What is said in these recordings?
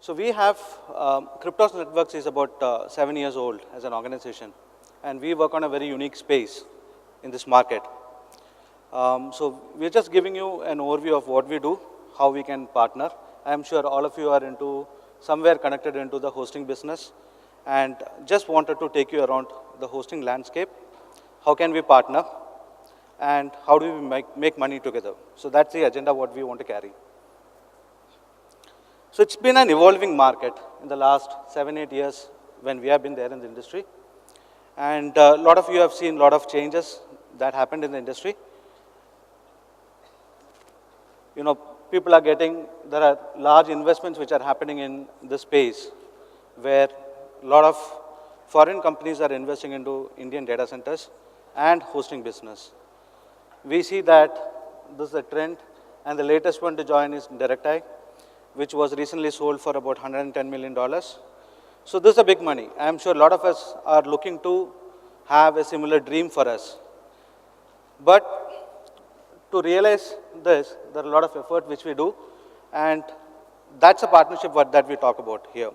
So we have, Cryptos Networks is about 7 years old as an organization, and we work on a very unique space in this market. So we're just giving you an overview of what we do, how we can partner. I'm sure all of you are into, somewhere connected into the hosting business, and just wanted to take you around the hosting landscape. How can we partner, and how do we make money together? So that's the agenda what we want to carry. So it's been an evolving market in the last 7-8 years when we have been there in the industry. And a lot of you have seen a lot of changes that happened in the industry. You know, people are getting, there are large investments which are happening in this space where a lot of foreign companies are investing into Indian data centers and hosting business. We see that this is a trend, and the latest one to join is DirectEye, which was recently sold for about $110 million. So this is a big money. I'm sure a lot of us are looking to have a similar dream for us. But to realize this, there are a lot of effort which we do, and that's a partnership that we talk about here.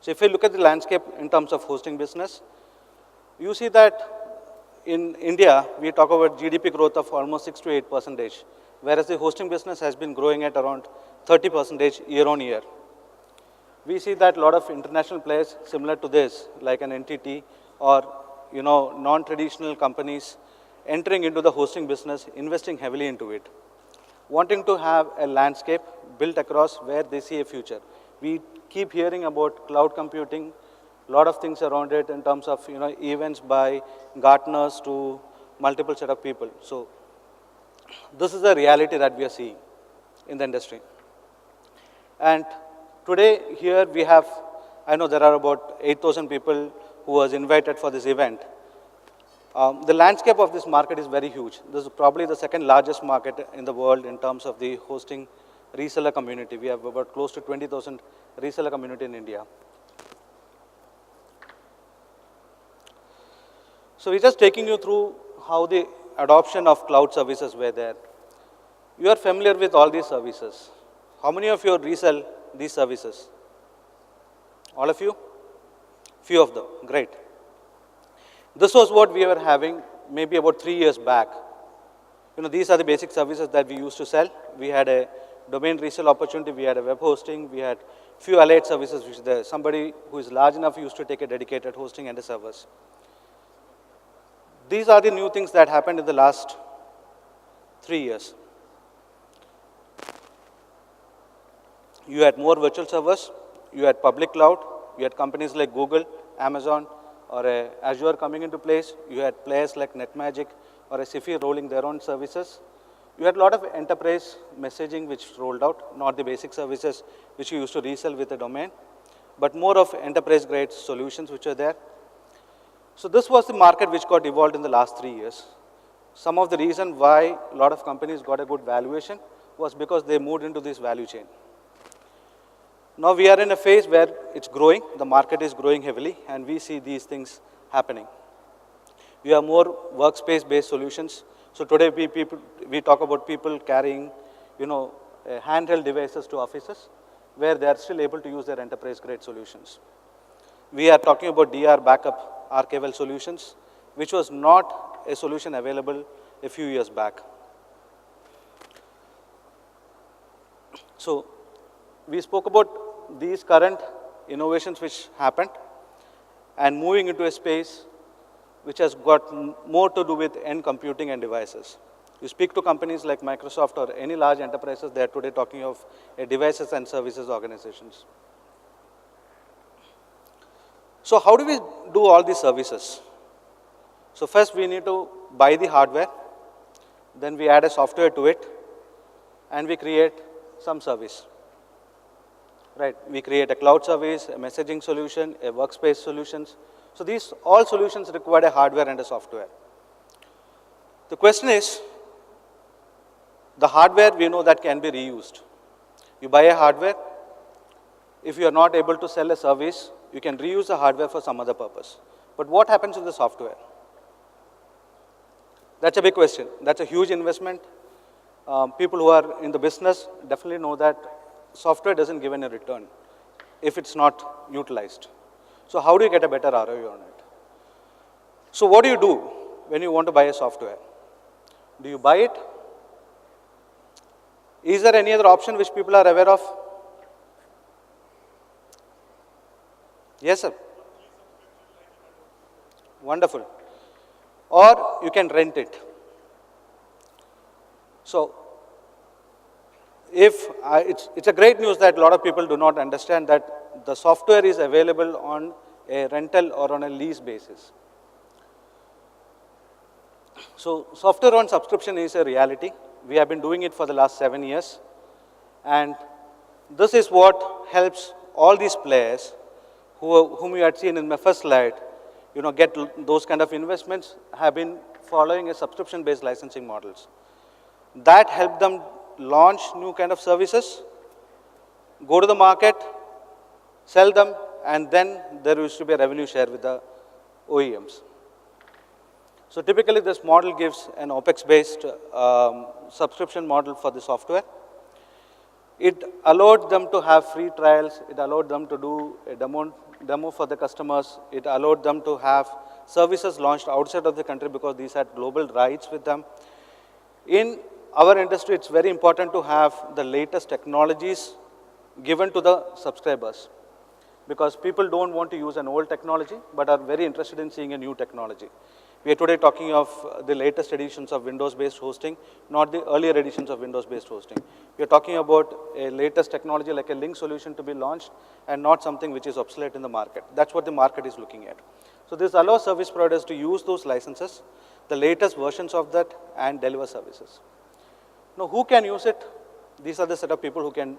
So if you look at the landscape in terms of hosting business, you see that in India, we talk about GDP growth of almost 6 to 8%, whereas the hosting business has been growing at around 30% year on year. We see that a lot of international players similar to this, like an NTT or non-traditional companies entering into the hosting business, investing heavily into it, wanting to have a landscape built across where they see a future. We keep hearing about cloud computing, a lot of things around it in terms of events by Gartners to multiple set of people. So this is the reality that we are seeing in the industry. And today here we have, I know there are about 8,000 people who was invited for this event. The landscape of this market is very huge. This is probably the second largest market in the world in terms of the hosting reseller community. We have about close to 20,000 reseller community in India. So we're just taking you through how the adoption of cloud services were there. You are familiar with all these services. How many of you resell these services? All of you? Few of them. Great. This was what we were having maybe about 3 years back. These are the basic services that we used to sell. We had a domain resale opportunity. We had a web hosting. We had few allied services which there. Somebody who is large enough used to take a dedicated hosting and a servers. These are the new things that happened in the last 3 years. You had more virtual servers, you had public cloud, you had companies like Google, Amazon, or Azure coming into place, you had players like NetMagic or a Sifi rolling their own services. You had a lot of enterprise messaging which rolled out, not the basic services which you used to resell with a domain, but more of enterprise-grade solutions which are there. So this was the market which got evolved in the last 3 years. Some of the reason why a lot of companies got a good valuation was because they moved into this value chain. Now we are in a phase where it's growing, the market is growing heavily, and we see these things happening. We have more workspace-based solutions. So today we talk about people carrying, handheld devices to offices where they are still able to use their enterprise-grade solutions. We are talking about DR backup archival solutions, which was not a solution available a few years back. So we spoke about these current innovations which happened and moving into a space which has got more to do with end computing and devices. You speak to companies like Microsoft or any large enterprises, they are today talking of devices and services organizations. So how do we do all these services? So first we need to buy the hardware, then we add a software to it, and we create some service. Right, we create a cloud service, a messaging solution, a workspace solutions. So these all solutions require a hardware and a software. The question is, the hardware we know that can be reused. You buy a hardware, if you are not able to sell a service, you can reuse the hardware for some other purpose. But what happens with the software? That's a big question. That's a huge investment. People who are in the business definitely know that software doesn't give any return. if it's not utilized. So how do you get a better ROI on it? So what do you do when you want to buy a software? Do you buy it? Is there any other option which people are aware of? Yes, sir. Wonderful. Or you can rent it. So, it's a great news that a lot of people do not understand that the software is available on a rental or on a lease basis. So, software on subscription is a reality. We have been doing it for the last 7 years, and this is what helps all these players whom you had seen in my first slide, get those kind of investments, have been following a subscription-based licensing models. That helped them launch new kind of services, go to the market, sell them, and then there used to be a revenue share with the OEMs. So typically this model gives an OpEx-based subscription model for the software. It allowed them to have free trials. It allowed them to do a demo for the customers. It allowed them to have services launched outside of the country because these had global rights with them. In our industry, it's very important to have the latest technologies given to the subscribers because people don't want to use an old technology but are very interested in seeing a new technology. We are today talking of the latest editions of Windows-based hosting, not the earlier editions of Windows-based hosting. We are talking about a latest technology like a Lync solution to be launched and not something which is obsolete in the market. That's what the market is looking at. So this allows service providers to use those licenses, the latest versions of that, and deliver services. Now, who can use it? These are the set of people who can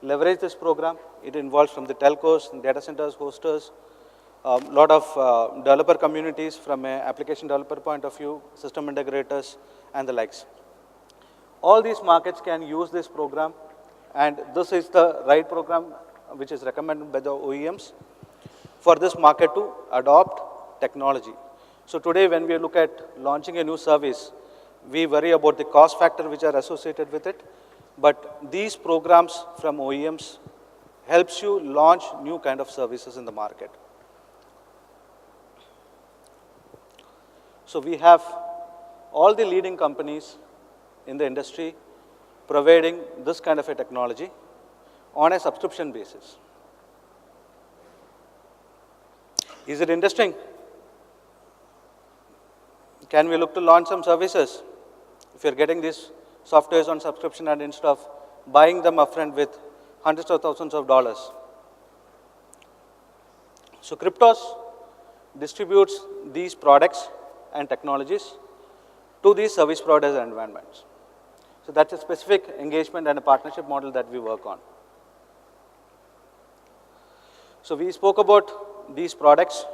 leverage this program. It involves from the telcos, data centers, hosters, a lot of developer communities from an application developer point of view, system integrators, and the likes. All these markets can use this program, and this is the right program which is recommended by the OEMs for this market to adopt technology. So today when we look at launching a new service, we worry about the cost factor which are associated with it, but these programs from OEMs helps you launch new kind of services in the market. So we have all the leading companies in the industry providing this kind of a technology on a subscription basis. Is it interesting? Can we look to launch some services? If you're getting these softwares on subscription and instead of buying them upfront with hundreds of thousands of dollars. So Cryptos distributes these products and technologies to these service providers and environments. So that's a specific engagement and a partnership model that we work on. So we spoke about these products.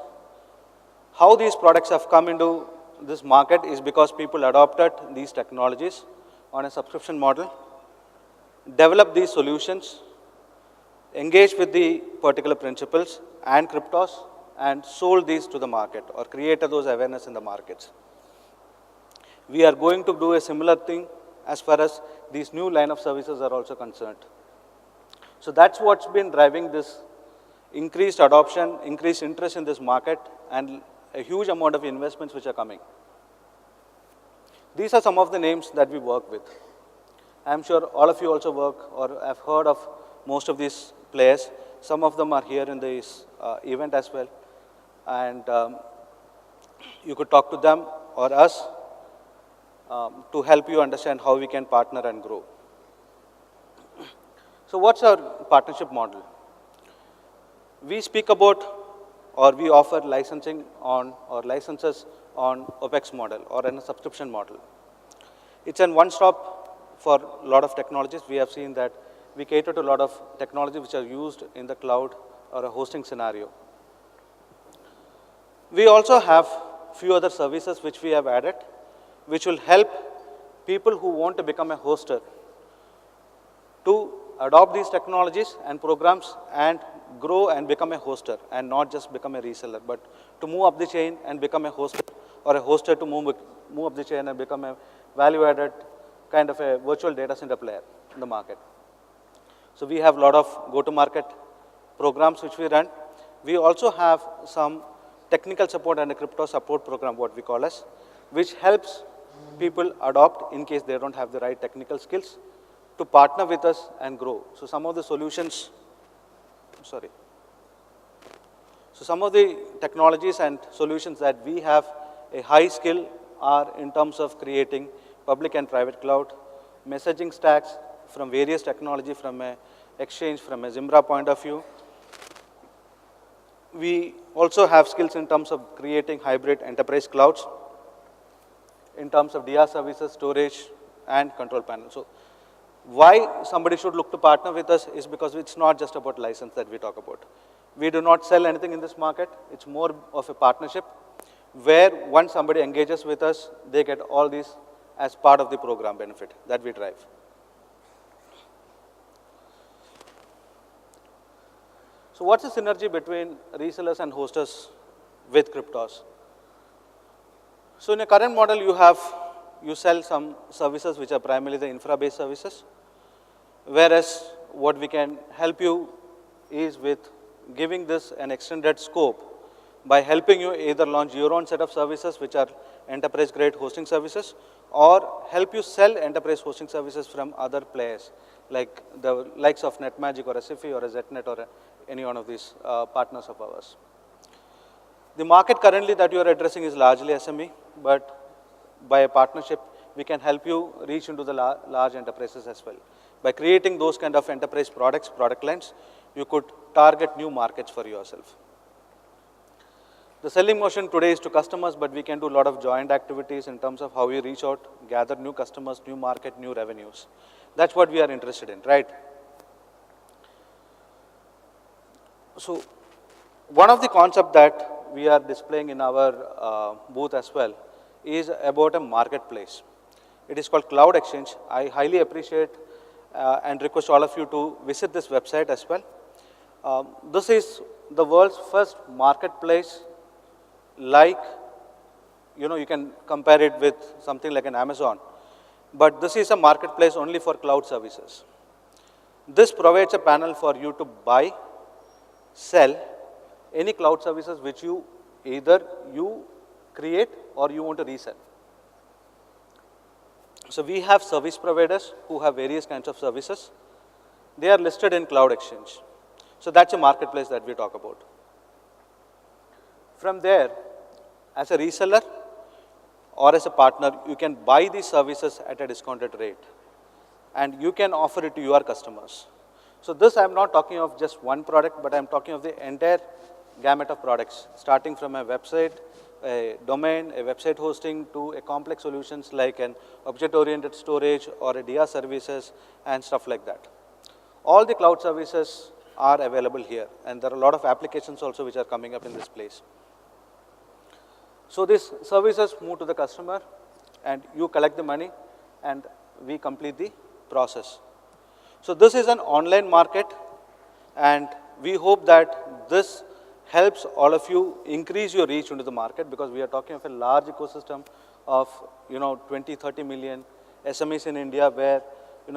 How these products have come into this market is because people adopted these technologies on a subscription model, developed these solutions, engaged with the particular principles and Cryptos, and sold these to the market or created those awareness in the markets. We are going to do a similar thing as far as these new line of services are also concerned. So that's what's been driving this increased adoption, increased interest in this market, and a huge amount of investments which are coming. These are some of the names that we work with. I'm sure all of you also work or have heard of most of these players. Some of them are here in this event as well. And you could talk to them or us to help you understand how we can partner and grow. So what's our partnership model? We speak about or we offer licensing on or licenses on OpEx model or in a subscription model. It's a one-stop for a lot of technologies. We have seen that we cater to a lot of technologies which are used in the cloud or a hosting scenario. We also have few other services which we have added, which will help people who want to become a hoster to adopt these technologies and programs and grow and become a hoster and not just become a reseller, but to move up the chain and become a hoster or a hoster to move up the chain and become a value-added kind of a virtual data center player in the market. So we have a lot of go-to-market programs which we run. We also have some technical support and a crypto support program, what we call as, which helps people adopt in case they don't have the right technical skills to partner with us and grow. So some of the solutions, so some of the technologies and solutions that we have a high skill are in terms of creating public and private cloud, messaging stacks from various technology, from a exchange, from a Zimbra point of view. We also have skills in terms of creating hybrid enterprise clouds, in terms of DR services, storage, and control panel. So why somebody should look to partner with us is because it's not just about license that we talk about. We do not sell anything in this market. It's more of a partnership where once somebody engages with us, they get all these as part of the program benefit that we drive. So what's the synergy between resellers and hosters with Cryptos? So in a current model, you sell some services which are primarily the infra-based services, whereas what we can help you is with giving this an extended scope by helping you either launch your own set of services which are enterprise-grade hosting services, or help you sell enterprise hosting services from other players, like the likes of NetMagic or a Sifi or a ZNet or any one of these partners of ours. The market currently that you are addressing is largely SME, but by a partnership, we can help you reach into the large enterprises as well. By creating those kind of enterprise products, product lines, you could target new markets for yourself. The selling motion today is to customers, but we can do a lot of joint activities in terms of how we reach out, gather new customers, new market, new revenues. That's what we are interested in, right? So one of the concepts that we are displaying in our booth as well is about a marketplace. It is called Cloud Exchange. I highly appreciate and request all of you to visit this website as well. This is the world's first marketplace, like, you can compare it with something like an Amazon, but this is a marketplace only for cloud services. This provides a panel for you to buy, sell any cloud services which you either you create or you want to resell. So we have service providers who have various kinds of services. They are listed in Cloud Exchange. So that's a marketplace that we talk about. From there, as a reseller or as a partner, you can buy these services at a discounted rate, and you can offer it to your customers. So this, I'm not talking of just one product, but I'm talking of the entire gamut of products, starting from a website, a domain, a website hosting, to a complex solutions like an object-oriented storage or a DR services and stuff like that. All the cloud services are available here, and there are a lot of applications also which are coming up in this place. So these services move to the customer, and you collect the money, and we complete the process. So this is an online market, and we hope that this helps all of you increase your reach into the market, because we are talking of a large ecosystem of 20-30 million SMEs in India, where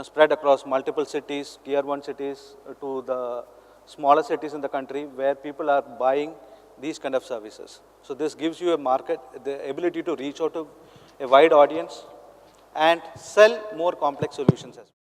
spread across multiple cities, tier 1 cities to the smaller cities in the country, where people are buying these kind of services. So this gives you a market, the ability to reach out to a wide audience and sell more complex solutions as well.